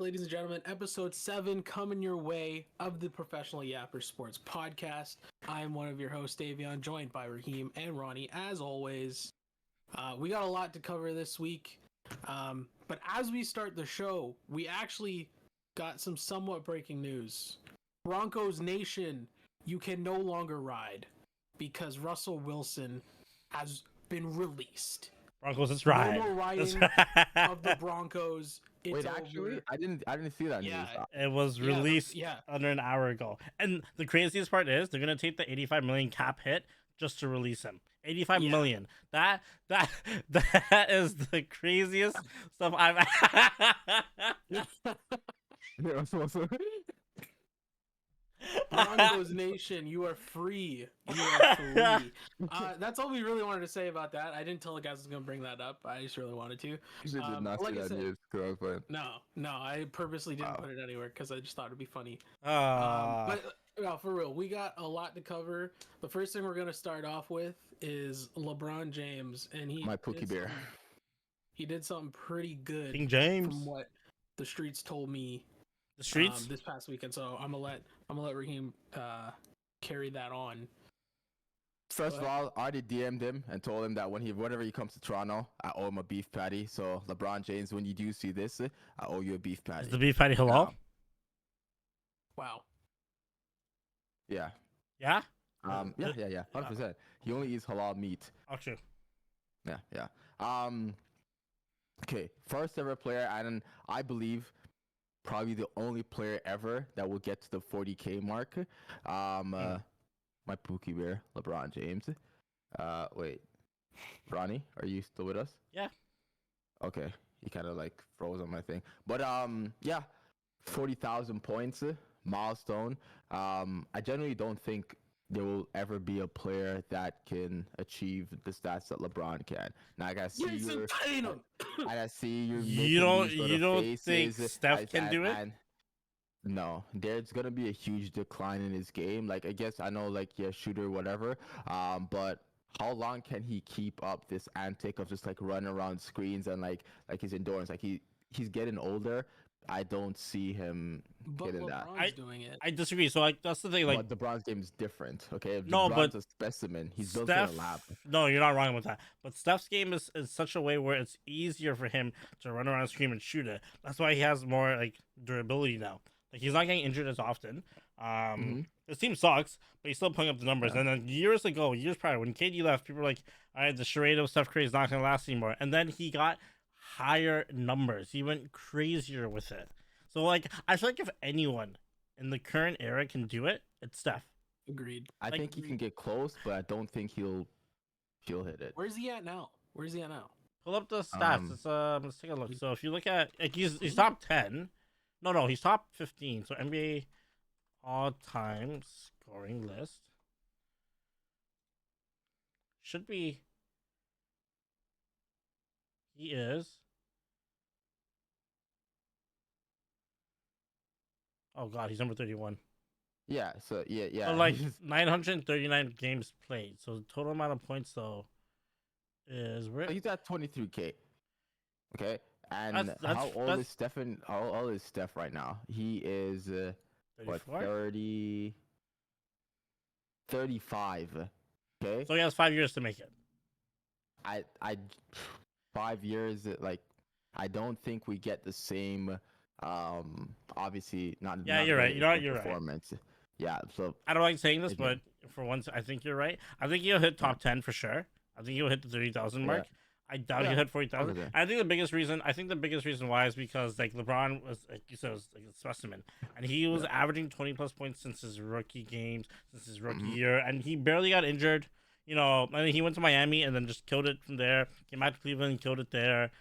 ladies and gentlemen. Episode 7 coming your way of the Professional Yappers Sports Podcast. I am one of your hosts, Davion, joined by Raheem and Ronnie, as always. We got a lot to cover this week. But as we start the show, we actually got some somewhat breaking news. Broncos Nation, you can no longer ride because Russell Wilson has been released. Broncos, let's ride. No more riding of the Broncos. It's Wait, over. actually, I didn't see that news. It was released under an hour ago. And the craziest part is they're gonna take the 85 million cap hit just to release him. 85 million. That is the craziest stuff I've Broncos Nation, you are free. You are free. That's all we really wanted to say about that. I didn't tell the guys I was going to bring that up. I just really wanted to. You did not like see that news because I was playing. No, I purposely didn't put it anywhere because I just thought it'd be funny. But no, for real, we got a lot to cover. The first thing we're going to start off with is LeBron James, and My Pookie Bear. He did something pretty good. King James, from what the streets told me. The streets this past weekend, so I'm gonna let Raheem carry that on. First of all, I already DM'd him and told him that whenever he comes to Toronto, I owe him a beef patty. So LeBron James, when you do see this, I owe you a beef patty. Is the beef patty halal? Wow. Yeah. Yeah. Yeah. 100%. He only eats halal meat. Oh, true. Yeah. Okay. First ever player, and I believe probably the only player ever that will get to the 40K mark. My Pookie Bear, LeBron James. Wait, Ronnie, are you still with us? Yeah. Okay, he kind of like froze on my thing, but yeah, 40,000 points, milestone. I generally don't think there will ever be a player that can achieve the stats that LeBron can. Now I gotta see You don't think Steph can do it? No, there's gonna be a huge decline in his game. Like I guess I know, like shooter, whatever. But how long can he keep up this antic of just like running around screens and like his endurance? Like he's getting older. I don't see him getting that. Doing it. I disagree. So like that's the thing. Like but LeBron's game is different. Okay, if no, LeBron's but a specimen. He's built in a lab. No, you're not wrong with that. But Steph's game is such a way where it's easier for him to run around, scream, and shoot it. That's why he has more like durability now. Like he's not getting injured as often. His team sucks, but he's still putting up the numbers. Yeah. And then years prior, when KD left, people were like, "All right, the charade of Steph Curry is not going to last anymore." And then he got higher numbers. He went crazier with it. So like, I feel like if anyone in the current era can do it, it's Steph. Agreed. I think he can get close, but I don't think he'll hit it. Where's he at now? Pull up the stats. Let's take a look. So if you look at like he's top 10. No, he's top 15. So NBA all-time scoring list should be. He is. Oh God, he's number 31. Yeah. So yeah. So like 939 games played. So the total amount of points though is he's at 23K. Okay. And how old is Stephen? How old is Steph right now? He is 35. Okay. So he has 5 years to make it. I 5 years. Like I don't think we get the same. Obviously not. Yeah, not you're right. You're performance. Right. Yeah. So I don't like saying this, but for once, I think you're right. I think he'll hit top 10 for sure. I think he'll hit the 30,000 mark. I doubt he'll hit 40,000. I think the biggest reason why is because like LeBron was, like you said, was like a specimen, and he was averaging 20 plus points since his rookie games, since his rookie year, and he barely got injured. You know, I mean, he went to Miami and then just killed it from there. Came out to Cleveland and killed it there.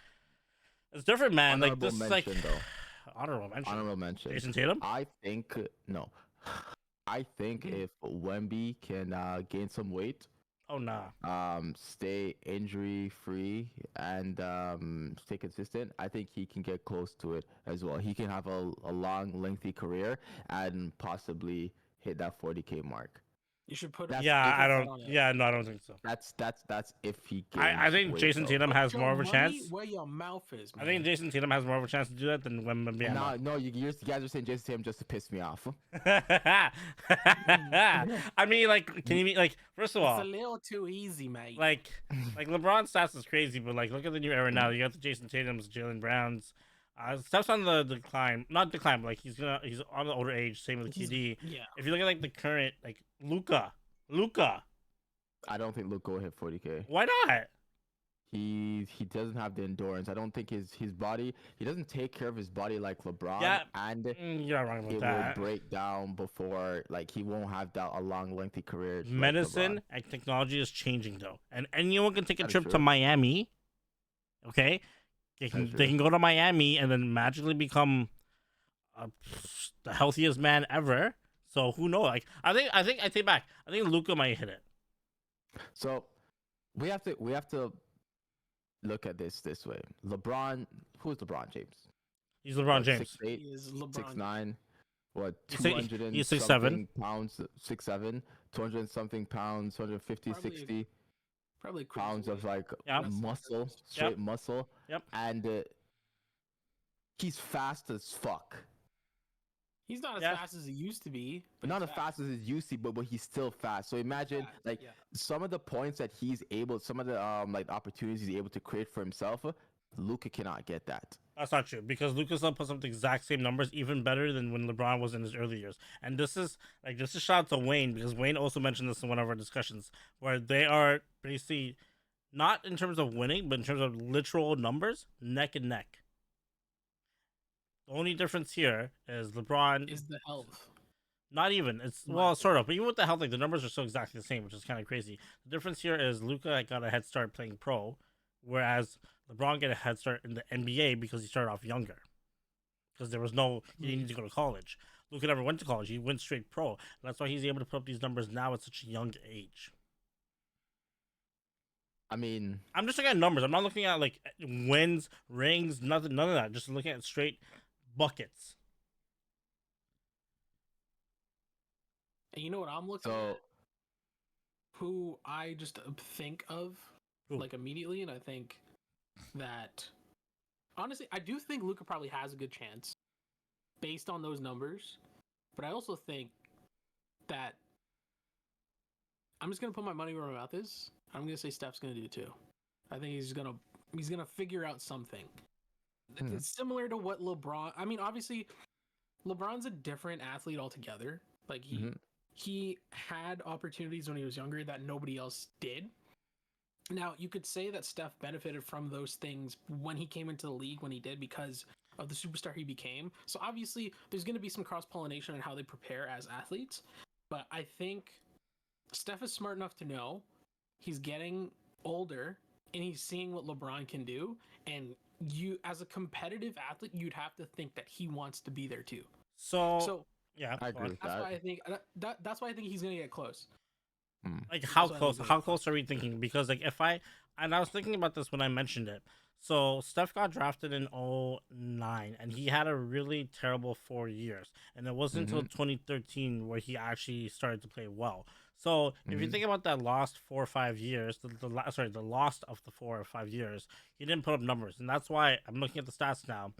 It's different, man. Like this is like honorable mention. Jason Tatum. I think no. I think if Wemby can gain some weight. Oh nah. Stay injury free and stay consistent. I think he can get close to it as well. He can have a long, lengthy career and possibly hit that 40K mark. You should put. Yeah, I don't. Yeah, no, I don't think so. That's if he gains I think weight, Jason though. Tatum has Put more your of a money chance. where your mouth is, man. I think Jason Tatum has more of a chance to do that than Wembanyama. No, you guys are saying Jason Tatum just to piss me off. I mean, like, can you be like? First of all, it's a little too easy, mate. like LeBron stats is crazy, but like, look at the new era now. You got the Jason Tatum's, Jalen Browns. Steph's on the decline, not decline, but like he's on the older age. Same with KD. Yeah. If you look at like the current, like Luka. I don't think Luka will hit 40K. Why not? He doesn't have the endurance. I don't think his body. He doesn't take care of his body like LeBron. Yeah, and you're not wrong about it that. will break down before, like, he won't have a long, lengthy career. Medicine and technology is changing though, and anyone can take a That is trip true. to Miami. Okay, they can go to Miami and then magically become the healthiest man ever. So who knows? Like I take back. I think Luka might hit it. So we have to look at this way. LeBron, who's LeBron James? He's LeBron James. 6'8", He is LeBron. 6'9", what, He's 200 and he's 6'7". something pounds, 6'7", 200 and something pounds, 150, Probably 60 Probably pounds of like Yep. muscle, straight muscle. Yep. And he's fast as fuck. He's not as fast as he used to be. But Not he's as fast as he used to, but he's still fast. So imagine some of the points that some of the like opportunities he's able to create for himself. Luka cannot get that. That's not true because Luka still puts up the exact same numbers, even better than when LeBron was in his early years. And this is a shout out to Wayne because Wayne also mentioned this in one of our discussions where they are basically not in terms of winning, but in terms of literal numbers, neck and neck. The only difference here is LeBron is the health. Not even. It's sort of, but even with the health, like the numbers are still exactly the same, which is kind of crazy. The difference here is Luka got a head start playing pro, whereas LeBron got a head start in the NBA because he started off younger. Because he didn't need to go to college. Luka never went to college; he went straight pro. And that's why he's able to put up these numbers now at such a young age. I mean, I'm just looking at numbers. I'm not looking at like wins, rings, none of that. Just looking at straight buckets. And you know what I'm looking at? Who I just think of like immediately, and I think that honestly, I do think Luka probably has a good chance based on those numbers. But I also think that I'm just gonna put my money where my mouth is. I'm gonna say Steph's gonna do it too. I think he's gonna figure out something. It's similar to what LeBron. I mean, obviously, LeBron's a different athlete altogether. Like he had opportunities when he was younger that nobody else did. Now, you could say that Steph benefited from those things when he came into the league when he did because of the superstar he became. So obviously, there's going to be some cross-pollination in how they prepare as athletes. But I think Steph is smart enough to know he's getting older and he's seeing what LeBron can do. And you, as a competitive athlete, you'd have to think that he wants to be there too. So yeah, I agree with that. Why I think that's why I think he's gonna get close. Like how close? How close are we thinking? Because like I was thinking about this when I mentioned it. So Steph got drafted in 2009, and he had a really terrible 4 years, and it wasn't until 2013 where he actually started to play well. So if you think about that last 4 or 5 years, the lost of the 4 or 5 years, he didn't put up numbers, and that's why I'm looking at the stats now.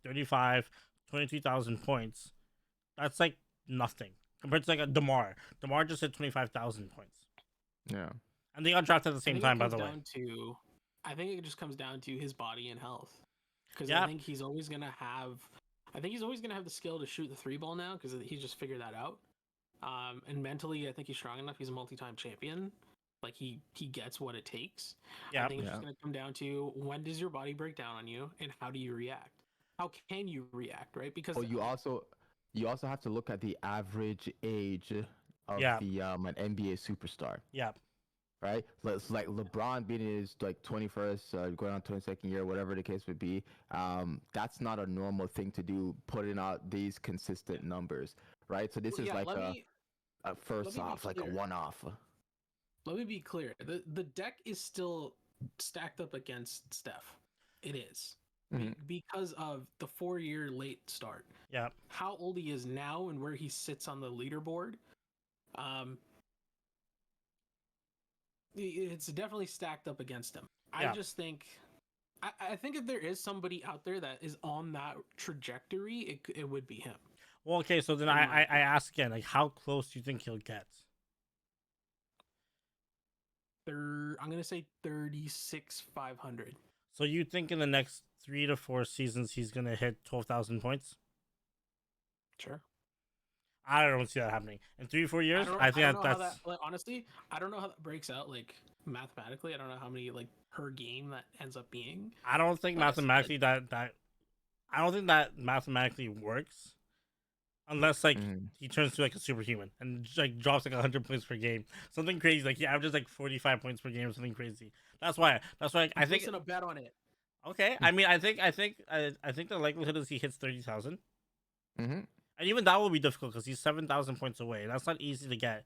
35, 23,000 points. That's like nothing compared to like a DeMar. DeMar just hit 25,000 points. Yeah, and they got drafted at the same time, by the way. I think it just comes down to his body and health, because I think he's always gonna have. I think he's always gonna have the skill to shoot the 3-ball now because he's just figured that out. And mentally, I think he's strong enough. He's a multi-time champion. Like he gets what it takes. I think it's just gonna come down to when does your body break down on you and how do you react? How can you react, right? Because you also have to look at the average age of an NBA superstar. Yeah. Right? It's like LeBron being in his like 21st, going on 22nd year, whatever the case would be. That's not a normal thing to do, putting out these consistent numbers, right? So this is like a first off, like a one-off. Let me be clear. The deck is still stacked up against Steph. It is. Because of the 4-year late start. Yeah. How old he is now and where he sits on the leaderboard. it's definitely stacked up against him. Yeah. I just think, I think if there is somebody out there that is on that trajectory, it would be him. Well, okay, so then I ask again, like, how close do you think he'll get? I'm gonna say 36,500. So you think in the next 3 to 4 seasons he's gonna hit 12,000 points? Sure. I don't see that happening in 3 or 4 years. I think that's like, honestly, I don't know how that breaks out like mathematically. I don't know how many like per game that ends up being. I don't think mathematically that I don't think that mathematically works unless like he turns to like a superhuman and like drops like 100 points per game, something crazy. Like he averages like 45 points per game or something crazy. That's why I think a bet on it. Okay, I mean I think the likelihood is he hits 30,000. And even that will be difficult because he's 7,000 points away. That's not easy to get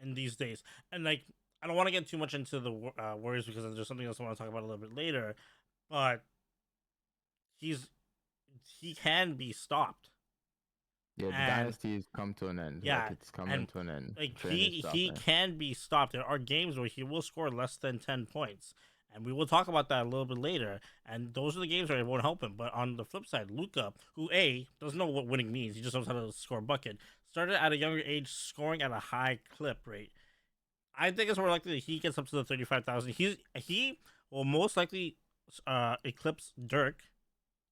in these days. And like, I don't want to get too much into the Warriors because there's something else I want to talk about a little bit later. But he can be stopped. Yeah, the dynasty has come to an end. Yeah, like, it's coming to an end. Like he can be stopped. There are games where he will score less than 10 points. And we will talk about that a little bit later. And those are the games where it won't help him. But on the flip side, Luka, who doesn't know what winning means, he just knows how to score a bucket, started at a younger age scoring at a high clip rate. I think it's more likely that he gets up to the 35,000. He will most likely eclipse Dirk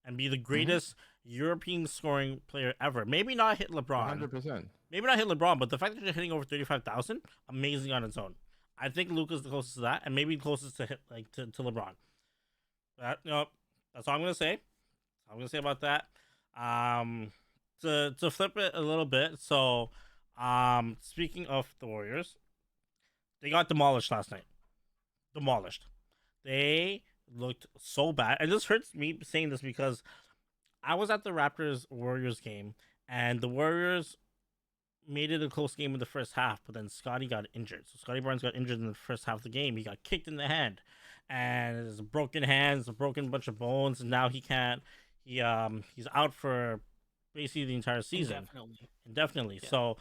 and be the greatest European scoring player ever. Maybe not hit LeBron. 100%. Maybe not hit LeBron, but the fact that you're hitting over 35,000, amazing on its own. I think Luka's the closest to that, and maybe closest to hit to LeBron. That's all I'm gonna say. I'm gonna say about that. To flip it a little bit. So, speaking of the Warriors, they got demolished last night. Demolished. They looked so bad, and this hurts me saying this because I was at the Raptors Warriors game, and the Warriors made it a close game in the first half, but then Scotty got injured. So Scotty Barnes got injured in the first half of the game. He got kicked in the hand, and there's a broken hands, a broken bunch of bones, and now he can't. He's out for basically the entire season. Indefinitely. Yeah. So,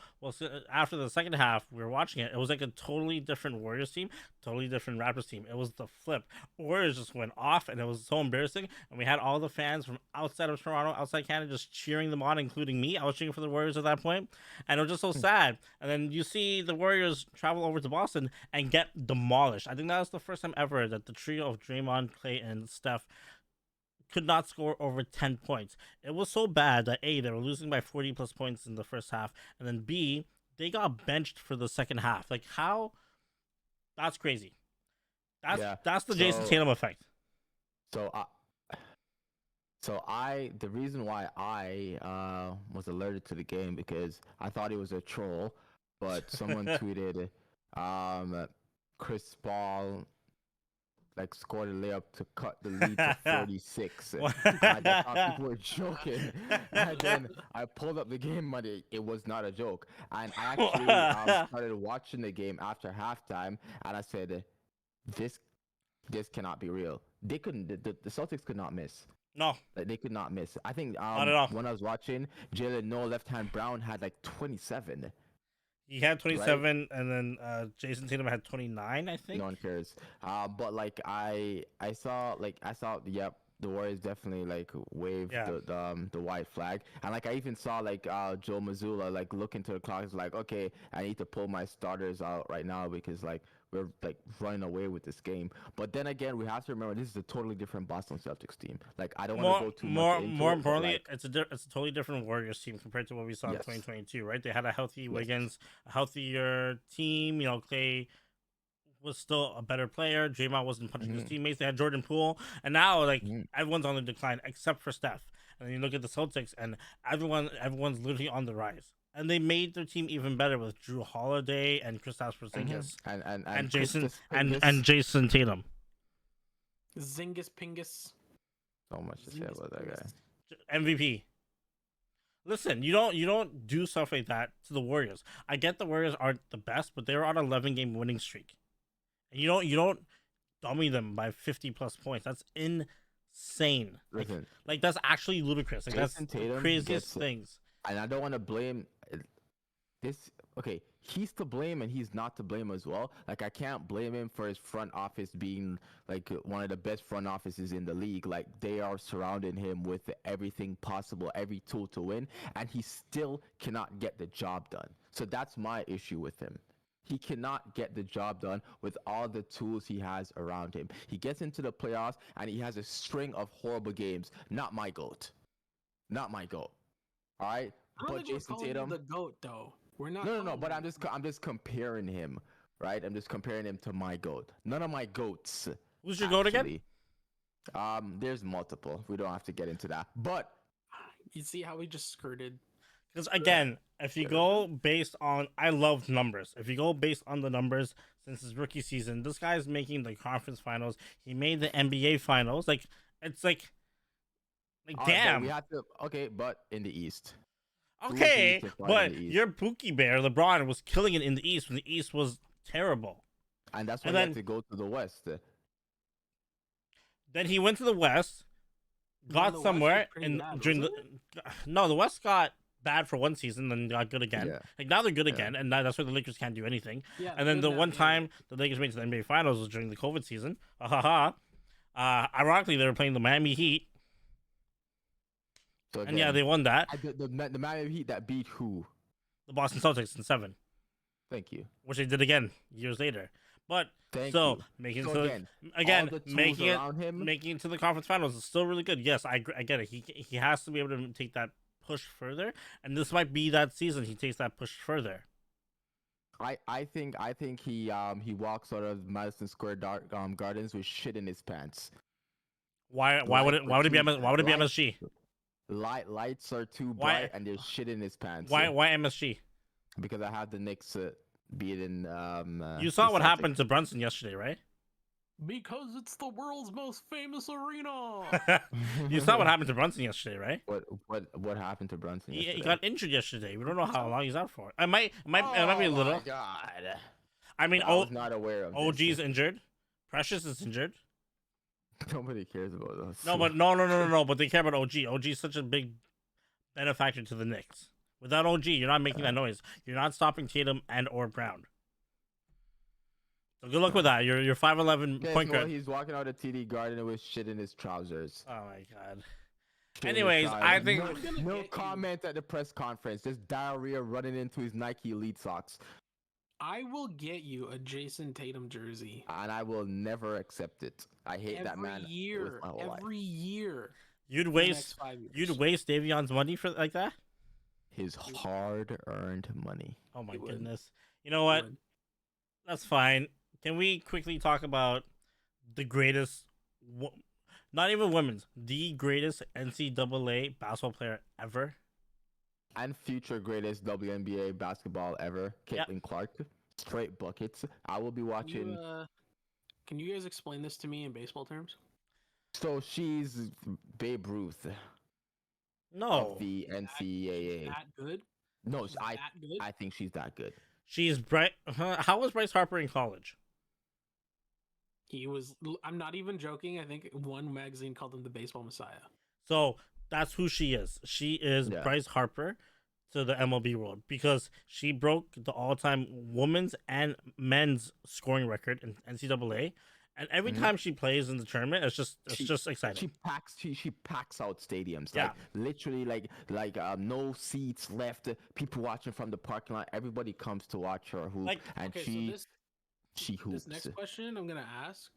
after the second half, we were watching it. It was like a totally different Warriors team, totally different Raptors team. It was the flip. Warriors just went off, and it was so embarrassing. And we had all the fans from outside of Toronto, outside Canada, just cheering them on, including me. I was cheering for the Warriors at that point, and it was just so sad. And then you see the Warriors travel over to Boston and get demolished. I think that was the first time ever that the trio of Draymond, Klay, and Steph could not score over 10 points. It was so bad that A, they were losing by 40 plus points in the first half, and then B, they got benched for the second half. Like, how? That's crazy. That's the Jason Tatum effect. The reason why I was alerted to the game because I thought he was a troll, but someone tweeted Chris Paul like scored a layup to cut the lead to 46. I thought people were joking. And then I pulled up the game, but it was not a joke. And I actually started watching the game after halftime, and I said, this cannot be real. They couldn't. The Celtics could not miss. No, like, they could not miss. I think not at all. When I was watching, Jalen Noah left hand Brown had like 27. He had 27, right? And then Jason Tatum had 29, I think. No one cares. But like I saw, the Warriors definitely like waved the white flag, and like I even saw like Joe Mazzulla like look into the clock, like, okay, I need to pull my starters out right now because like we're like running away with this game. But then again, we have to remember this is a totally different Boston Celtics team. Like I don't want to go too much into more importantly, it's a totally different Warriors team compared to what we saw in 2022, right? They had a healthy Wiggins, a healthier team. You know, Klay was still a better player. Draymond wasn't punching his teammates. They had Jordan Poole, and now like everyone's on the decline except for Steph. And then you look at the Celtics, and everyone's literally on the rise. And they made their team even better with Drew Holiday and Kristaps Porzingis and Jason Tatum. Zingus Pingus. So much to say about that guy. MVP. Listen, you don't do stuff like that to the Warriors. I get the Warriors aren't the best, but they're on an 11-game winning streak. And you don't dummy them by 50 plus points. That's insane. Like that's actually ludicrous. Like that's the craziest things. And I don't want to blame this. okay, he's to blame and he's not to blame as well. Like I can't blame him for his front office being like one of the best front offices in the league. Like they are surrounding him with everything possible, every tool to win, and he still cannot get the job done. So that's my issue with him. He cannot get the job done with all the tools he has around him. He gets into the playoffs and he has a string of horrible games. Not my GOAT. Not my GOAT. All right? I don't But think Jason we're calling Tatum. you the GOAT, though. We're not. No. But I'm just comparing him, right? I'm just comparing him to my GOAT. None of my GOATs. Who's your GOAT again? There's multiple. We don't have to get into that. But You see how we just skirted? Because again, if you go based on, I love numbers. If you go based on the numbers since his rookie season, this guy's making the conference finals. He made the NBA finals. Like it's like damn. We have to. Okay, but in the East. Okay, but your Pookie Bear, LeBron, was killing it in the East when the East was terrible. And that's why he had to go to the West. Then he went to the West, got somewhere, and during the West got bad for one season, then got good again. Yeah. Like now they're good again, and that's why the Lakers can't do anything. Yeah, and then the one time the Lakers made it to the NBA Finals was during the COVID season. Ironically, they were playing the Miami Heat. So again, and yeah, they won that. The Miami Heat that beat who? The Boston Celtics in 7. Thank you. Which they did again years later. But making it to the conference finals is still really good. Yes, I get it. He has to be able to take that push further, and this might be that season he takes that push further. I think he walks out of Madison Square Gardens with shit in his pants. Why would it be MSG? Lights are too bright and there's shit in his pants. Why MSG? Because I have the Knicks beating. You saw what happened to Brunson yesterday, right? Because it's the world's most famous arena. You saw what happened to Brunson yesterday, right? What happened to Brunson? He got injured yesterday. We don't know how long he's out for. It might be a little. Oh God. I mean, I was not aware of. OG's injured. Precious is injured. Nobody cares about those. No, but no. But they care about OG. OG is such a big benefactor to the Knicks. Without OG, you're not making that noise. You're not stopping Tatum and or Brown. So good luck with that. You're 5'11" point guard. He's walking out of TD Garden with shit in his trousers. Oh my God. Anyways, I think no comment at the press conference. Just diarrhea running into his Nike Elite socks. I will get you a Jason Tatum jersey, and I will never accept it. I hate that man. Every year. You'd waste Davion's money for like that. His hard-earned money. Oh my goodness! You know what? That's fine. Can we quickly talk about the greatest, not even women's, the greatest NCAA basketball player ever? And future greatest WNBA basketball ever, Caitlin Clark. Straight buckets. I will be watching. Can you guys explain this to me in baseball terms? So she's Babe Ruth. No. Of the NCAA. That good? No, I think she's that good. She's bright. How was Bryce Harper in college? He was. I'm not even joking. I think one magazine called him the baseball messiah. So that's who she is. She is Bryce Harper to the MLB world because she broke the all-time women's and men's scoring record in NCAA. And every time she plays in the tournament, it's just exciting. She packs out stadiums. Like literally like no seats left. People watching from the parking lot. Everybody comes to watch her hoop, she hoops. This next question I'm gonna ask.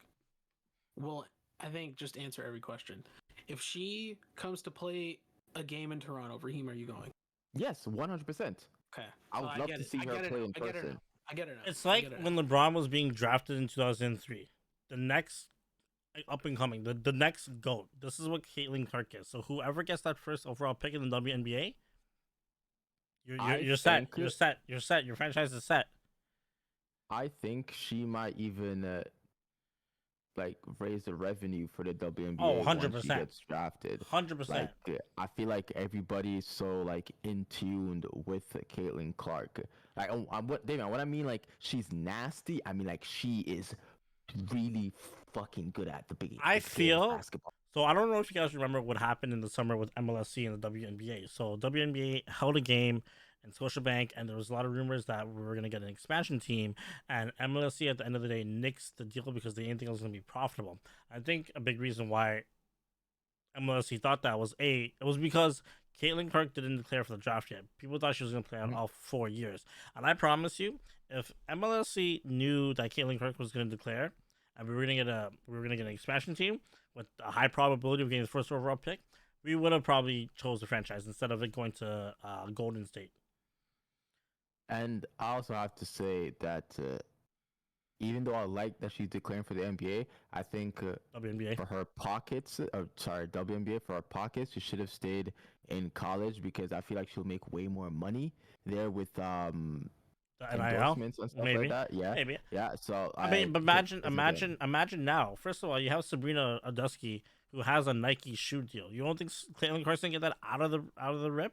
Well, I think just answer every question. If she comes to play a game in Toronto, Raheem, are you going? Yes, 100%. Okay. I would love to see her play in person. I get it now. It's like when LeBron was being drafted in 2003. The next up and coming, the next GOAT. This is what Caitlin Clark is. So whoever gets that first overall pick in the WNBA, you're set. You're set. You're set. Your franchise is set. I think she might even raise the revenue for the WNBA. Oh, 100%. Once she gets drafted. 100%. I feel like everybody is so in tuned with Caitlin Clark. What I mean, she's nasty. I mean, she is really fucking good at the beginning. I feel basketball. So I don't know if you guys remember what happened in the summer with MLSC and the WNBA. So WNBA held a game and Scotiabank, and there was a lot of rumors that we were going to get an expansion team, and MLSE at the end of the day nixed the deal because they didn't think it was going to be profitable. I think a big reason why MLSE thought that was it was because Caitlin Clark didn't declare for the draft yet. People thought she was going to play on all 4 years, and I promise you, if MLSE knew that Caitlin Clark was going to declare, and we were going to get an expansion team with a high probability of getting the first overall pick, we would have probably chose the franchise instead of it going to Golden State. And I also have to say that even though I like that she's declaring for the NBA, I think WNBA for her pockets, WNBA for her pockets, she should have stayed in college because I feel like she'll make way more money there with the endorsements and stuff maybe. like that. Yeah, maybe. Yeah. So I mean, but imagine now. First of all, you have Sabrina Adusky, who has a Nike shoe deal. You don't think Caitlin Clarkson get that out of the rip?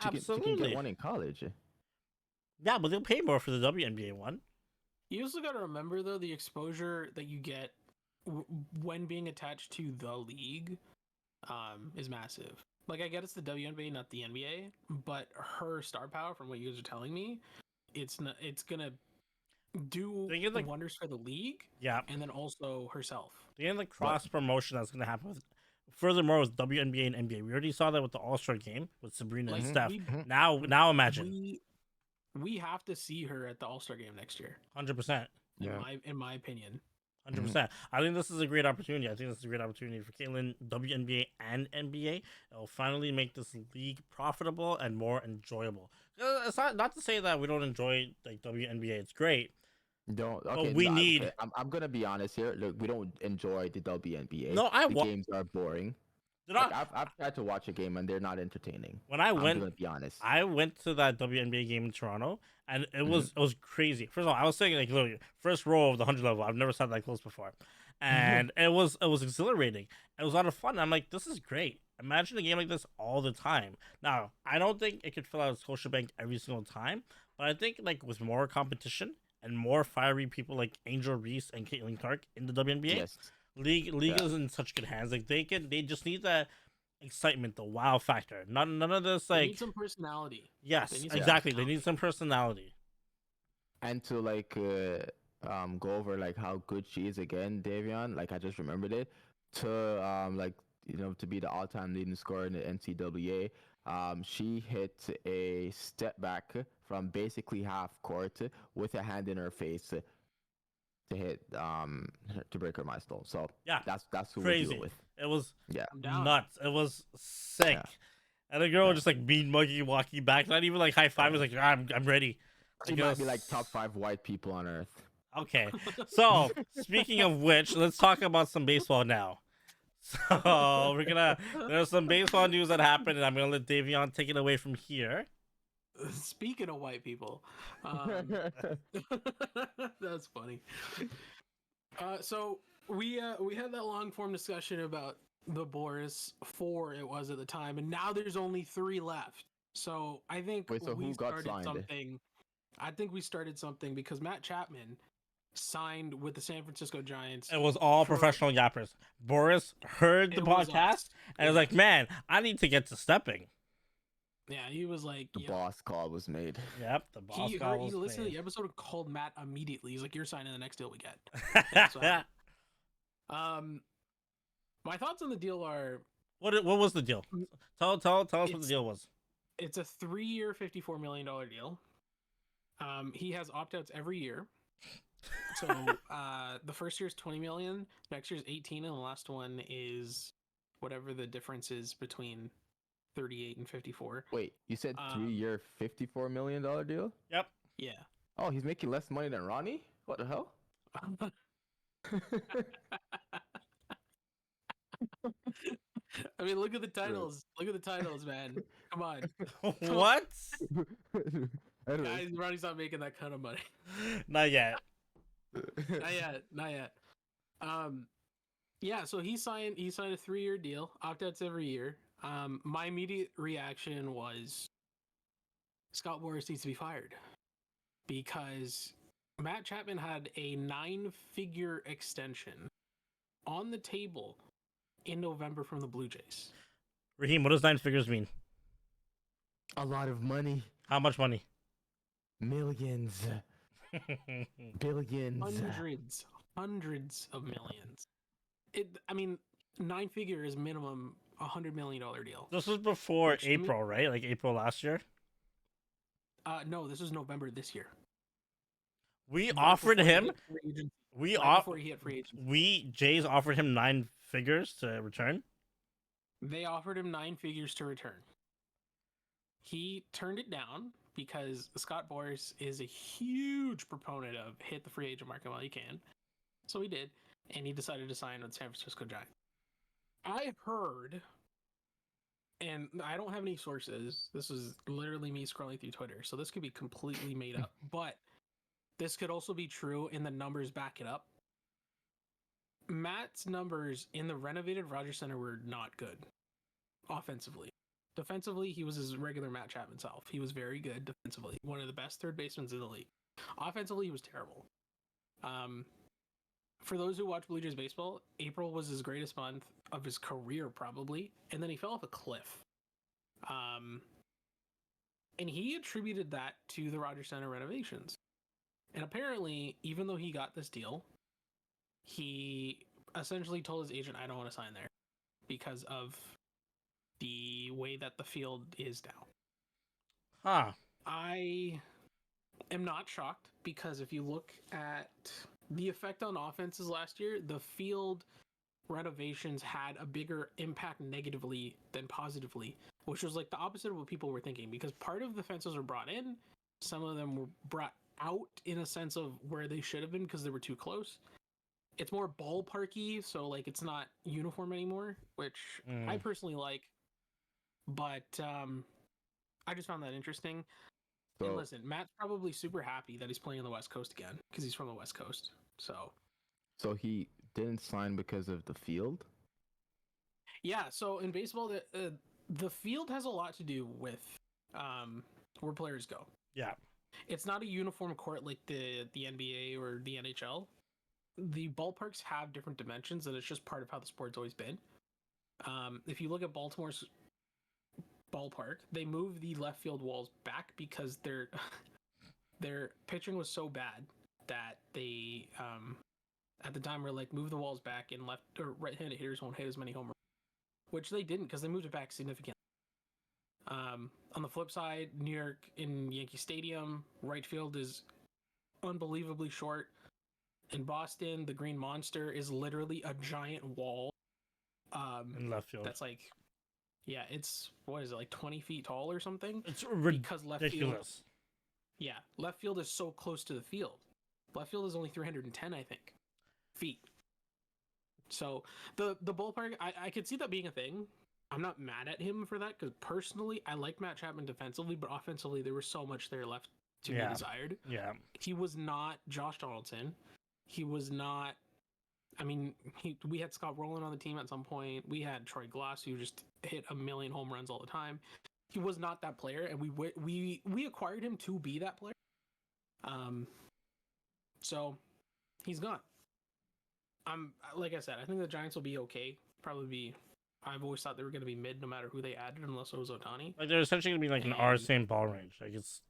Absolutely. She can get one in college. Yeah, but they'll pay more for the WNBA one. You also got to remember, though, the exposure that you get when being attached to the league is massive. Like, I get it's the WNBA, not the NBA, but her star power, from what you guys are telling me, it's gonna do wonders for the league. Yeah, and then also herself. The cross promotion that's gonna happen with. Furthermore, with WNBA and NBA, we already saw that with the All-Star game with Sabrina and Steph. Now imagine. We have to see her at the All-Star game next year. 100%. In my opinion. 100%. I think this is a great opportunity. I think this is a great opportunity for Caitlin, WNBA and NBA. It'll finally make this league profitable and more enjoyable. It's not to say that we don't enjoy like WNBA. It's great. Okay, I'm gonna be honest here. Look, we don't enjoy the WNBA. No, the games are boring. I've tried to watch a game and they're not entertaining. I'm gonna be honest. I went to that WNBA game in Toronto and it was crazy. First of all, I was saying like literally first row of the 100 level. I've never sat that close before, and it was exhilarating. It was a lot of fun. I'm like, this is great. Imagine a game like this all the time. Now, I don't think it could fill out Scotiabank every single time, but I think like with more competition and more fiery people like Angel Reese and Caitlin Clark in the WNBA. Yes. League is in such good hands. Like they just need that excitement, the wow factor. None of this like. They need some personality. Yes, exactly. They need some personality. And to like go over like how good she is again, Davion. Like I just remembered it. To like to be the all-time leading scorer in the NCAA. She hit a step back from basically half court with a hand in her face. To hit to break her milestone. So yeah, that's who crazy. we deal with. It was nuts. It was sick. Yeah. And the girl just like mean monkey walking back, not even like high five. Was like I'm ready. She might be like top 5 white people on earth. Okay, so speaking of which, let's talk about some baseball now. So there's some baseball news that happened, and I'm gonna let Davion take it away from here. Speaking of white people, that's funny. So we had that long form discussion about the Boris 4 it was at the time, and now there's only 3 left. So I think we started something. I think we started something because Matt Chapman signed with the San Francisco Giants. It was all professional yappers. Boris heard the podcast and was like, "Man, I need to get to stepping." Yeah, he was like, the boss call was made. Yep, the boss call was made. He listened to the episode and called Matt immediately. He's like, "You're signing the next deal we get." My thoughts on the deal are what was the deal? Tell us what the deal was. It's a 3-year, $54 million deal. He has opt-outs every year. So the first year is 20 million, next year is 18, and the last one is whatever the difference is between 38 and 54. Wait, you said 3-year, $54 million deal? Yep. Yeah. Oh, he's making less money than Ronnie? What the hell? I mean, look at the titles. Look at the titles, man. Come on. What? Guys, Ronnie's not making that kind of money. Not yet. Not yet. Yeah, so he signed a 3-year deal, opt-outs every year. My immediate reaction was Scott Boras needs to be fired because Matt Chapman had a 9-figure extension on the table in November from the Blue Jays. Raheem, what does 9 figures mean? A lot of money. How much money? Millions. Billions. Hundreds of millions. I mean, 9-figure is minimum $100 million deal. This was before April, right? Like April last year? No, this is November this year. We offered him. Before he hit free agency. Jays offered him 9 figures to return. They offered him 9 figures to return. He turned it down because Scott Boras is a huge proponent of hit the free agent market while you can. So he did, and he decided to sign with San Francisco Giants. I heard, and I don't have any sources. This is literally me scrolling through Twitter, so this could be completely made up. But this could also be true, and the numbers back it up. Matt's numbers in the renovated Rogers Center were not good offensively. Defensively, he was his regular Matt Chapman self. He was very good defensively. One of the best third basemen in the league. Offensively, he was terrible. For those who watch Blue Jays baseball, April was his greatest month of his career, probably. And then he fell off a cliff. And he attributed that to the Rogers Center renovations. And apparently, even though he got this deal, he essentially told his agent, I don't want to sign there because of the way that the field is now. Huh. I am not shocked because if you look at the effect on offenses last year, the field renovations had a bigger impact negatively than positively, which was like the opposite of what people were thinking, because part of the fences were brought in, some of them were brought out in a sense of where they should have been because they were too close. It's more ballparky, so like it's not uniform anymore, which I personally like. But I just found that interesting. So, and listen, Matt's probably super happy that he's playing on the West Coast again because he's from the West Coast. So he didn't sign because of the field? Yeah, so in baseball, the field has a lot to do with where players go. Yeah. It's not a uniform court like the NBA or the NHL. The ballparks have different dimensions, and it's just part of how the sport's always been. If you look at Baltimore's ballpark, they moved the left field walls back because their pitching was so bad that they at the time were like, move the walls back and left or right-handed hitters won't hit as many home runs, which they didn't because they moved it back significantly. On the flip side, New York in Yankee Stadium, right field is unbelievably short. In Boston, the Green Monster is literally a giant wall. In left field. That's like, yeah, it's, what is it, like 20 feet tall or something? It's ridiculous. Left field, yeah, left field is so close to the field. Left field is only 310, I think, feet. So the ballpark, I could see that being a thing. I'm not mad at him for that because personally, I like Matt Chapman defensively, but offensively, there was so much there left to be desired. Yeah. He was not Josh Donaldson. He was not. I mean, we had Scott Rowland on the team at some point. We had Troy Glass, who just hit a million home runs all the time. He was not that player, and we acquired him to be that player. So he's gone. Like I said, I think the Giants will be okay. Probably be. I've always thought they were going to be mid, no matter who they added, unless it was Ohtani. Like they're essentially going to be like our same ball range. Like it's.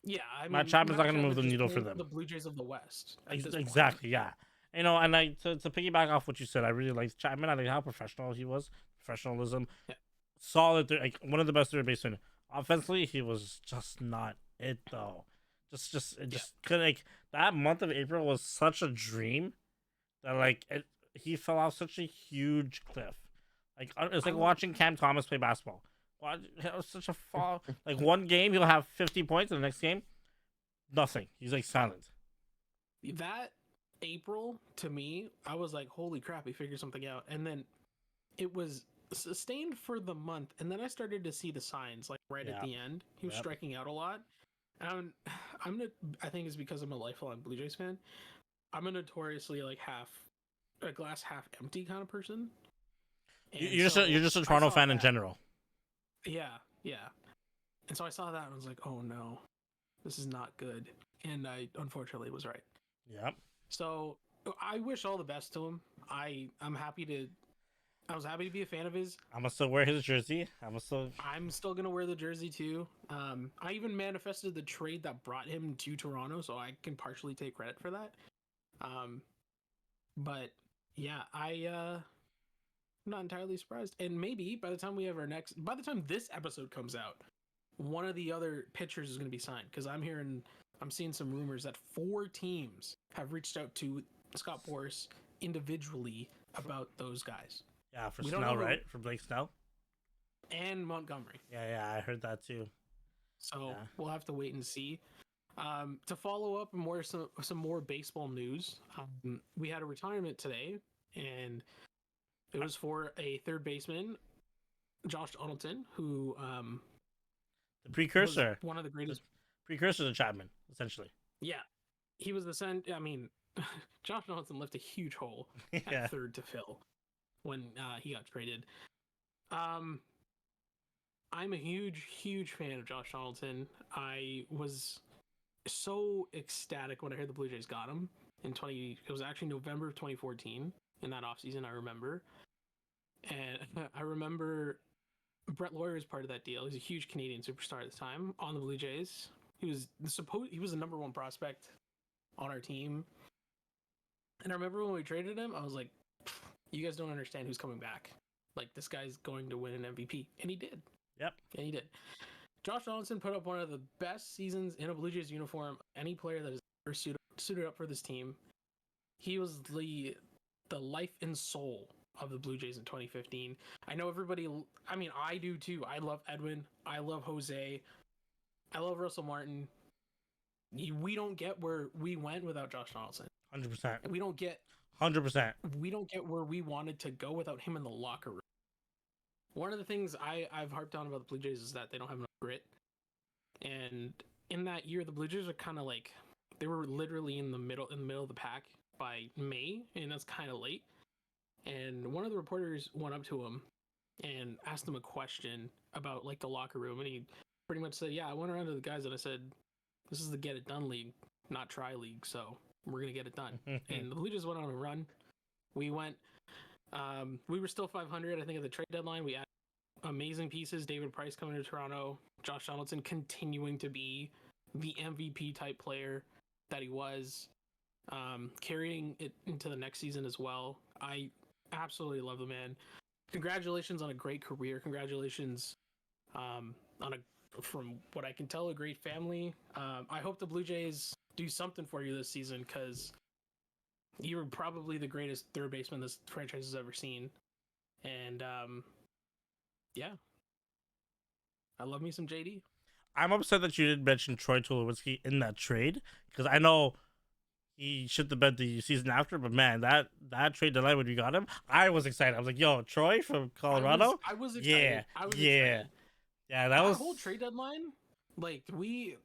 Yeah, I mean, Matt Chapman's not going to move the needle for them. The Blue Jays of the West. Exactly. Yeah. You know, and to piggyback off what you said, I really liked Chapman. I like how professional he was. Professionalism. Yeah. Solid. Like one of the best third basemen. Offensively, he was just not it though. Just like that month of April was such a dream that like he fell off such a huge cliff. Like it's like watching Cam Thomas play basketball. It was such a fall. Like one game he'll have 50 points, and the next game, nothing. He's like silent. That April to me, I was like, holy crap, he figured something out. And then it was sustained for the month, and then I started to see the signs like right at the end. He was striking out a lot. And I think it's because I'm a lifelong Blue Jays fan. I'm a notoriously like a glass half empty kind of person. You're just a Toronto fan in general. Yeah. And so I saw that and I was like, oh no, this is not good. And I unfortunately was right. Yep. So I wish all the best to him. I'm happy to I was happy to be a fan of his. I'm gonna still wear his jersey. I'm still gonna wear the jersey too. I even manifested the trade that brought him to Toronto, so I can partially take credit for that. But yeah, I'm not entirely surprised. And maybe by the time this episode comes out, one of the other pitchers is gonna be signed, because I'm seeing some rumors that 4 teams have reached out to Scott Boras individually about those guys. Yeah, for Snell, right? For Blake Snell and Montgomery. Yeah, I heard that too. So we'll have to wait and see. To follow up some more baseball news, we had a retirement today, and it was for a third baseman, Josh Donaldson, who the precursor, one of the greatest precursor to Chapman, essentially. Yeah, he was Josh Donaldson left a huge hole at third to fill when he got traded. I'm a huge fan of Josh Donaldson. I was so ecstatic when I heard the Blue Jays got him it was actually November of 2014 in that offseason, I remember. And I remember Brett Lawyer was part of that deal. He's a huge Canadian superstar at the time on the Blue Jays. He was the number 1 prospect on our team. And I remember when we traded him, I was like, you guys don't understand who's coming back. Like, this guy's going to win an MVP. And he did. Yep. And he did. Josh Donaldson put up one of the best seasons in a Blue Jays uniform any player that has ever suited up for this team. He was the life and soul of the Blue Jays in 2015. I know everybody, I do too. I love Edwin. I love Jose. I love Russell Martin. We don't get where we went without Josh Donaldson. 100%. We don't get 100%. We don't get where we wanted to go without him in the locker room. One of the things I've harped on about the Blue Jays is that they don't have enough grit. And in that year, the Blue Jays are kind of like, they were literally in the middle of the pack by May, and that's kind of late. And one of the reporters went up to him and asked him a question about like the locker room, and he pretty much said, "Yeah, I went around to the guys and I said, this is the get it done league, not try league, so we're gonna get it done." And the Blue Jays went on a run. We went. We were still 500, I think, at the trade deadline. We had amazing pieces. David Price coming to Toronto. Josh Donaldson continuing to be the MVP type player that he was, carrying it into the next season as well. I absolutely love the man. Congratulations on a great career. Congratulations from what I can tell, a great family. I hope the Blue Jays do something for you this season, because you were probably the greatest third baseman this franchise has ever seen. And yeah, I love me some JD. I'm upset that you didn't mention Troy Tulowitzki in that trade, because I know he shit the bed the season after, but man, that trade deadline when we got him, I was excited. I was like, yo, Troy from Colorado? I was excited. Yeah, that was... whole trade deadline, like,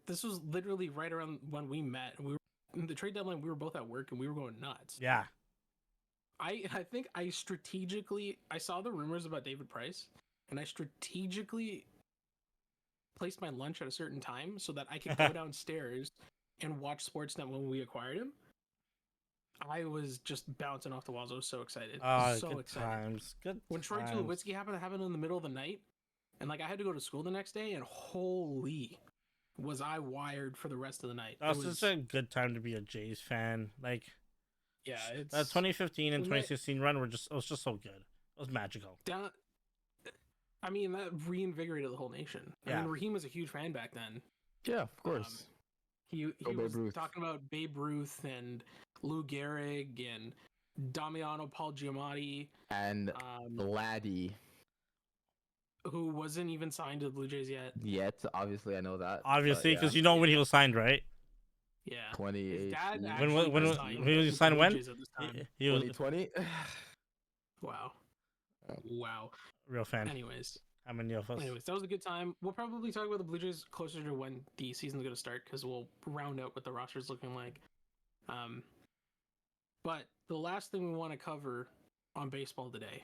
this was literally right around when we met. We were in the trade deadline, we were both at work, and we were going nuts. Yeah. I think I saw the rumors about David Price, and I strategically placed my lunch at a certain time so that I could go downstairs and watch Sportsnet when we acquired him. I was just bouncing off the walls. I was so excited. So good excited. Times. Good when Troy Tulowitzki happened to happen in the middle of the night, and like I had to go to school the next day, and holy, was I wired for the rest of the night. That was such a good time to be a Jays fan. Like, yeah, that 2015 and 2016 run it was just so good. It was magical. That reinvigorated the whole nation. Yeah. I mean, Raheem was a huge fan back then. Yeah, of course. He was talking about Babe Ruth and Lou Gehrig and Damiano Paul Giamatti and Laddie, who wasn't even signed to the Blue Jays yet. Obviously, I know that. Obviously, because you know when he was signed, right? Yeah. 28. When he signed when? He was 2020. Wow. Real fan. Anyways, how many of us? Anyways, that was a good time. We'll probably talk about the Blue Jays closer to when the season's going to start, because we'll round out what the roster's looking like. But the last thing we want to cover on baseball today,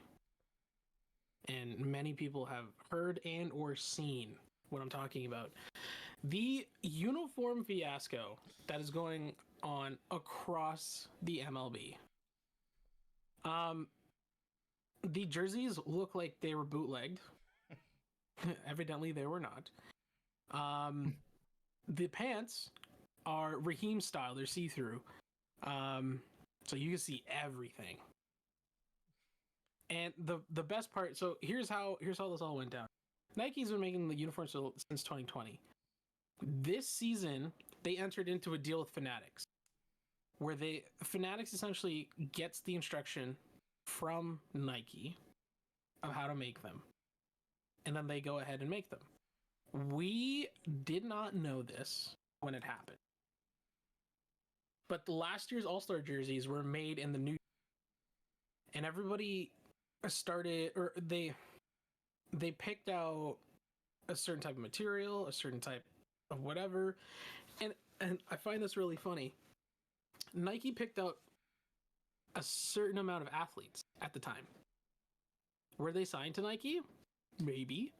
and many people have heard and or seen what I'm talking about, the uniform fiasco that is going on across the MLB. the jerseys look like they were bootlegged. Evidently, they were not. The pants are Raheem style. They're see-through. So you can see everything. And the best part, so here's how this all went down. Nike's been making the uniforms since 2020. This season, they entered into a deal with Fanatics, where Fanatics essentially gets the instruction from Nike of how to make them, and then they go ahead and make them. We did not know this when it happened, but the last year's All-Star jerseys were made in the new, and everybody started, or they picked out a certain type of material, a certain type of whatever, and I find this really funny. Nike picked out a certain amount of athletes at the time. Were they signed to Nike? Maybe.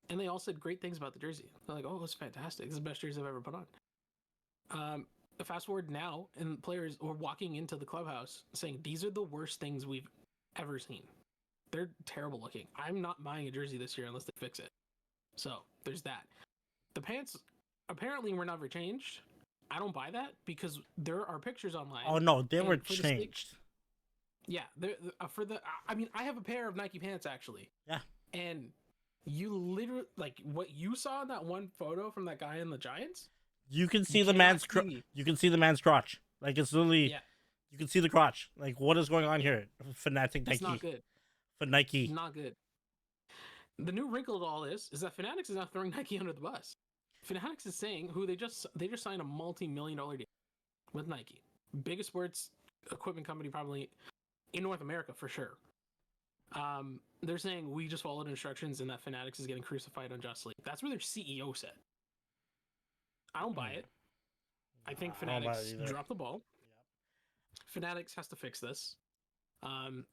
And they all said great things about the jersey. They're like, oh, it's fantastic. This is the best jersey I've ever put on. Fast forward now, and players are walking into the clubhouse saying, these are the worst things we've ever seen. They're terrible looking. I'm not buying a jersey this year unless they fix it. So there's that. The pants apparently were never changed. I don't buy that because there are pictures online. Oh no, they were changed. Yeah, I mean, I have a pair of Nike pants actually. Yeah. And you literally, like, what you saw in that one photo from that guy in the Giants. You can see the man's you can see the man's crotch. Like, it's literally, yeah. You can see the crotch. Like, what is going on here? Fanatic Nike. It's not good. For Nike. Not good. The new wrinkle to all this is that Fanatics is now throwing Nike under the bus. Fanatics is saying they just signed a multi-million-dollar deal with Nike, biggest sports equipment company probably in North America for sure. They're saying we just followed instructions and that Fanatics is getting crucified unjustly. That's what their CEO said. I don't buy it. I think Fanatics dropped the ball. Yep. Fanatics has to fix this.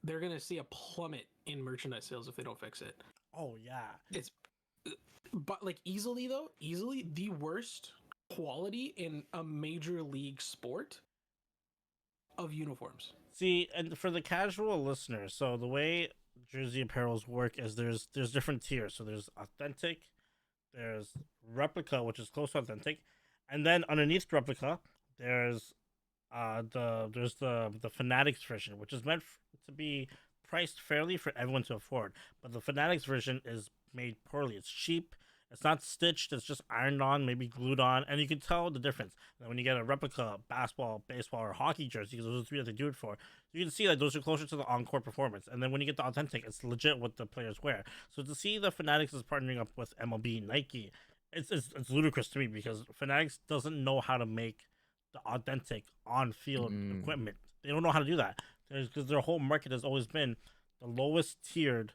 They're gonna see a plummet in merchandise sales if they don't fix it. Oh yeah. But like easily the worst quality in a major league sport of uniforms. See, and for the casual listener, so the way jersey apparels work is there's different tiers. So there's authentic, there's replica, which is close to authentic, and then underneath replica, there's the Fanatics version, which is meant to be priced fairly for everyone to afford. But the Fanatics version is made poorly. It's cheap. It's not stitched. It's just ironed on, maybe glued on, and you can tell the difference. And when you get a replica basketball, baseball, or hockey jersey, because those are the three that they do it for, you can see that those are closer to the encore performance. And then when you get the authentic, it's legit what the players wear. So to see the Fanatics is partnering up with MLB, Nike, it's ludicrous to me because Fanatics doesn't know how to make the authentic on-field equipment. They don't know how to do that because their whole market has always been the lowest tiered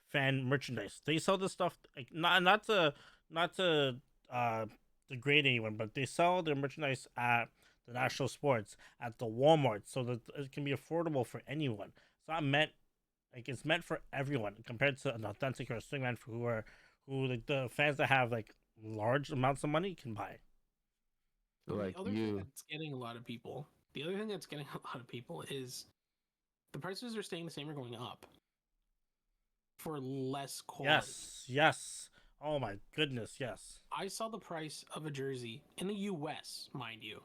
fan merchandise. They sell this stuff like not to degrade anyone, but they sell their merchandise at the national sports, at the Walmart, so that it can be affordable for anyone. It's not meant it's meant for everyone compared to an authentic or a swingman who like the fans that have like large amounts of money can buy. Like the other thing that's getting a lot of people is the prices are staying the same or going up for less quality. Yes. Oh my goodness, yes. I saw the price of a jersey in the US, mind you.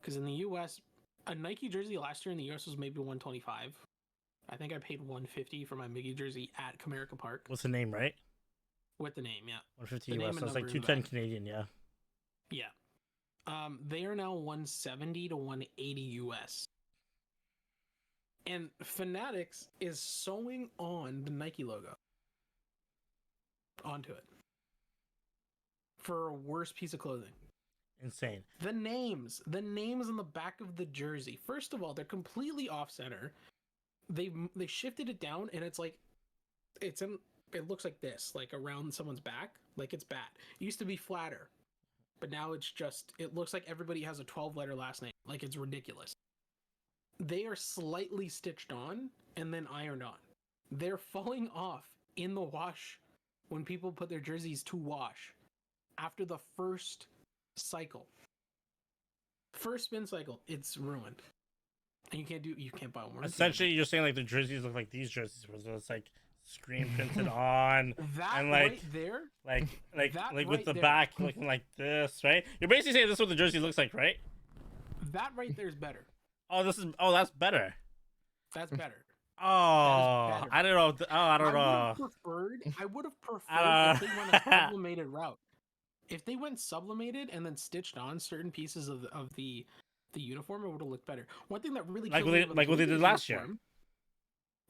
Because in the US, a Nike jersey last year in the US was maybe $125. I think I paid $150 for my Miggy jersey at Comerica Park. What's the name, right? With the name, yeah. $150 US. So it's like $210 Canadian, yeah. Yeah. They are now $170 to $180 US. And Fanatics is sewing on the Nike logo onto it for a worse piece of clothing. Insane. The names on the back of the jersey. First of all, they're completely off center. They shifted it down, and it's like it looks like this, like around someone's back, like it's bad. It used to be flatter, but now it looks like everybody has a 12-letter last name. Like, it's ridiculous. They are slightly stitched on and then ironed on. They're falling off in the wash when people put their jerseys to wash after the first spin cycle, it's ruined. And you can't buy one. Essentially, you're saying like the jerseys look like these jerseys, where it's like screen printed on, that and like right there, like that with right the there. back looking like this, right? You're basically saying this is what the jersey looks like, right? That right there is better. That's better. That's better. Oh, I don't know. I don't know. I would have preferred if they went a sublimated route. If they went sublimated and then stitched on certain pieces of the uniform, it would have looked better. One thing that really like killed what they did last year.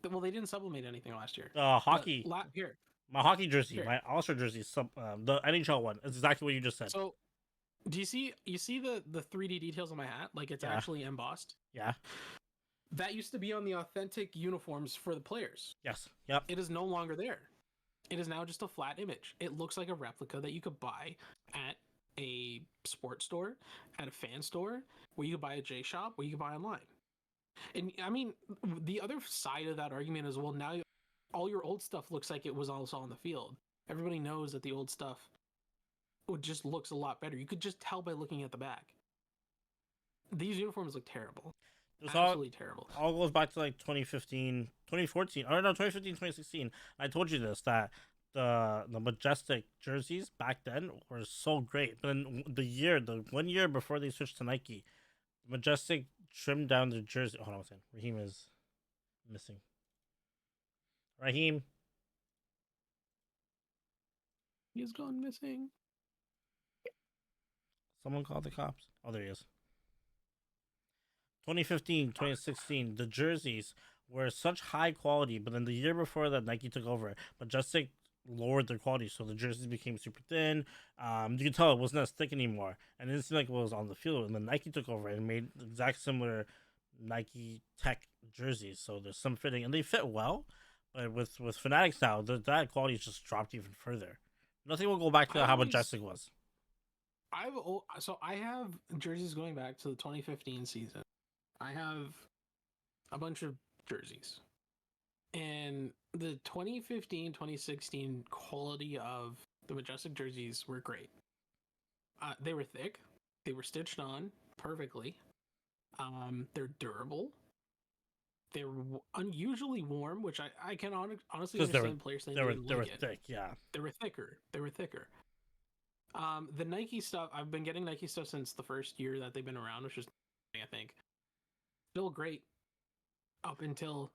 Well, they didn't sublimate anything last year. Hockey. Here. My hockey jersey, my All-Star jersey, the NHL one. It's exactly what you just said. So, do you see the 3D details on my hat? Like it's actually embossed. Yeah. That used to be on the authentic uniforms for the players. Yes. Yep. It is no longer there. It is now just a flat image. It looks like a replica that you could buy at a sports store, at a fan store, where you could buy a J shop, where you could buy online. And I mean, the other side of that argument is, well, now all your old stuff looks like it was also on the field. Everybody knows that the old stuff just looks a lot better. You could just tell by looking at the back. These uniforms look terrible. Absolutely terrible. All goes back to like 2015, 2014, or no, 2015, 2016. I told you this, that the Majestic jerseys back then were so great. But then the 1 year before they switched to Nike, Majestic trimmed down the jersey. Hold on a second. Raheem is missing. Raheem. He's gone missing. Someone called the cops. Oh, there he is. 2015, 2016, the jerseys were such high quality, but then the year before that, Nike took over. Majestic lowered their quality, so the jerseys became super thin. You can tell it wasn't as thick anymore, and it didn't seem like it was on the field. And then Nike took over and made the exact similar Nike Tech jerseys. So there's some fitting, and they fit well. But with Fanatics now, that quality just dropped even further. Nothing will go back to how Majestic was. I have jerseys going back to the 2015 season. I have a bunch of jerseys. And the 2015, 2016 quality of the Majestic jerseys were great. They were thick. They were stitched on perfectly. They're durable. They're unusually warm, which I can honestly understand players saying they were thick, yeah. They were thicker. The Nike stuff, I've been getting Nike stuff since the first year that they've been around, which is, I think, still great up until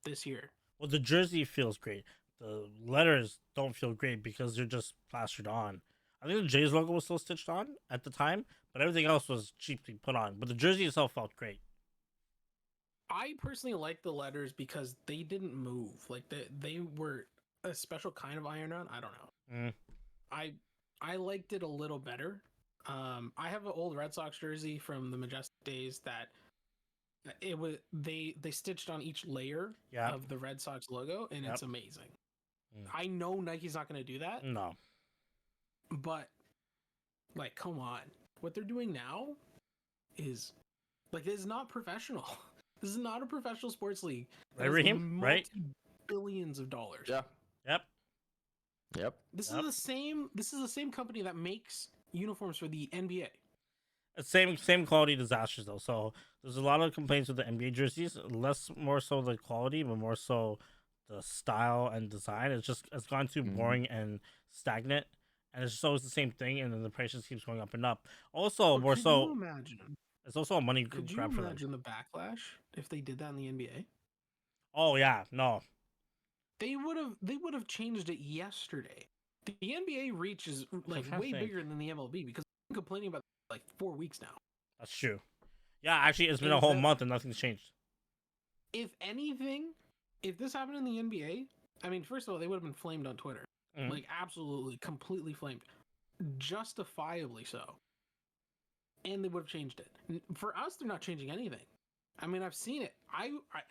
this year. Well, the jersey feels great. The letters don't feel great because they're just plastered on. I think the Jays logo was still stitched on at the time, but everything else was cheaply put on. But the jersey itself felt great. I personally like the letters because they didn't move. Like they were a special kind of iron-on. I don't know. I liked it a little better. I have an old Red Sox jersey from the Majestic days that it was they stitched on each layer of the Red Sox logo, and it's amazing. I know Nike's not going to do that. No. But like, come on. What they're doing now is like, it's not professional. This is not a professional sports league. Right, Raheem? Right? Billions of dollars. Yeah. Yep. This is the same company that makes uniforms for the NBA. Same quality disasters though. So there's a lot of complaints with the NBA jerseys. More so the quality, but more so the style and design. It's gone too boring and stagnant, and it's just always the same thing. And then the price just keeps going up and up. Also, Could you imagine? It's also a money grab for them. Could you imagine the backlash if they did that in the NBA? Oh yeah, no. They would have changed it yesterday. The NBA reach is like way bigger than the MLB because I'm complaining about it like 4 weeks now. That's true. Yeah, actually, it's been a whole month and nothing's changed. If anything, if this happened in the NBA, I mean, first of all, they would have been flamed on Twitter. Like, absolutely, completely flamed. Justifiably so. And they would have changed it. For us, they're not changing anything. I mean, I've seen it.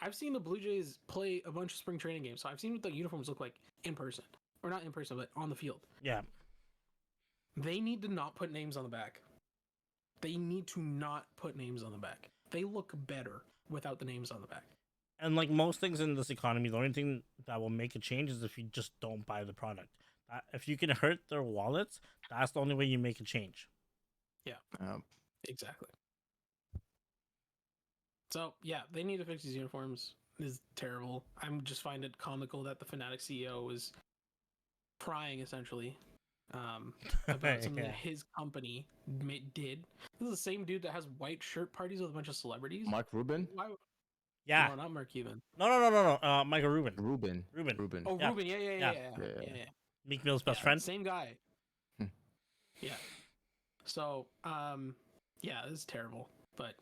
I've seen the Blue Jays play a bunch of spring training games, so I've seen what the uniforms look like in person. Or not in person, but on the field. Yeah. They need to not put names on the back. They need to not put names on the back. They look better without the names on the back. And like most things in this economy, the only thing that will make a change is if you just don't buy the product. If you can hurt their wallets, that's the only way you make a change. Yeah. Exactly. So yeah, they need to fix these uniforms. It's terrible. I'm just find it comical that the Fnatic CEO was crying essentially about something that his company did. This is the same dude that has white shirt parties with a bunch of celebrities. Mark Rubin. Why? Yeah. No, not Mark Cuban. No. Michael Rubin. Rubin. Oh, Yeah. Rubin. Yeah. Meek Mill's best friend. Same guy. Hmm. Yeah. So, yeah, this is terrible. But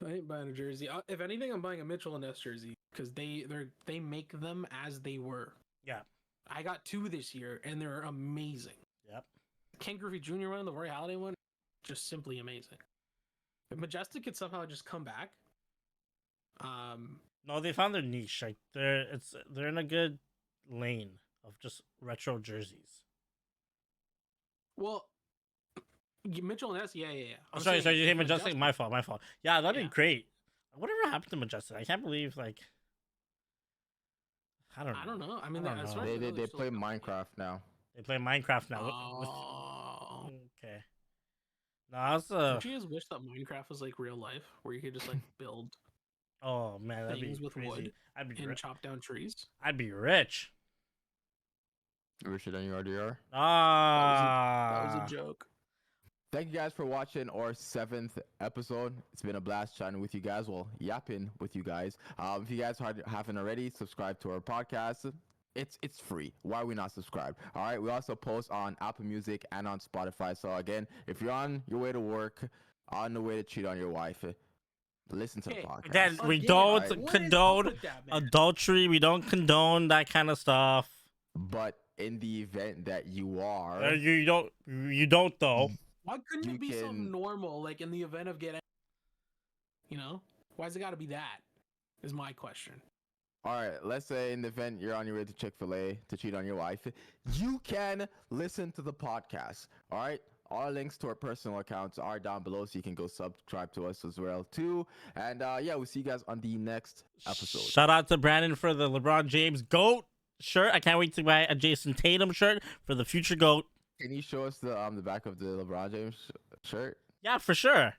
I ain't buying a jersey. If anything, I'm buying a Mitchell and Ness jersey because they make them as they were. Yeah. I got 2 this year, and they're amazing. Yep. Ken Griffey Jr. one, the Roy Halladay one, just simply amazing. If Majestic could somehow just come back, no, they found their niche. Like they're in a good lane of just retro jerseys. well, Mitchell and Ness, yeah. I'm sorry. You say Majestic? My fault. Yeah, that'd be great. Whatever happened to Majestic? I can't believe I don't know. I mean, I don't know. They play Minecraft now. They play Minecraft now. Oh. Okay. No, that's Don't you guys wish that Minecraft was like real life, where you could just like build oh man, that'd things be with crazy. wood I'd be and rich. chop down trees? I'd be rich. Richer than you already are. That was a joke. Thank you guys for watching our 7th episode. It's been a blast chatting with you guys. Well, yapping with you guys. If you guys haven't already, subscribe to our podcast. It's free. Why are we not subscribed? All right. We also post on Apple Music and on Spotify. So again, if you're on your way to work, on the way to cheat on your wife, listen to the podcast. Again, we don't condone adultery. We don't condone that kind of stuff. But in the event that you are, you don't though. Why couldn't it be something normal, like in the event of getting, why's it got to be that? Is my question. All right, let's say in the event you're on your way to Chick-fil-A to cheat on your wife, you can listen to the podcast. All right, all links to our personal accounts are down below, so you can go subscribe to us as well too. And yeah, we'll see you guys on the next episode. Shout out to Brandon for the LeBron James GOAT shirt. I can't wait to buy a Jason Tatum shirt for the future GOAT. Can you show us the back of the LeBron James shirt? Yeah, for sure.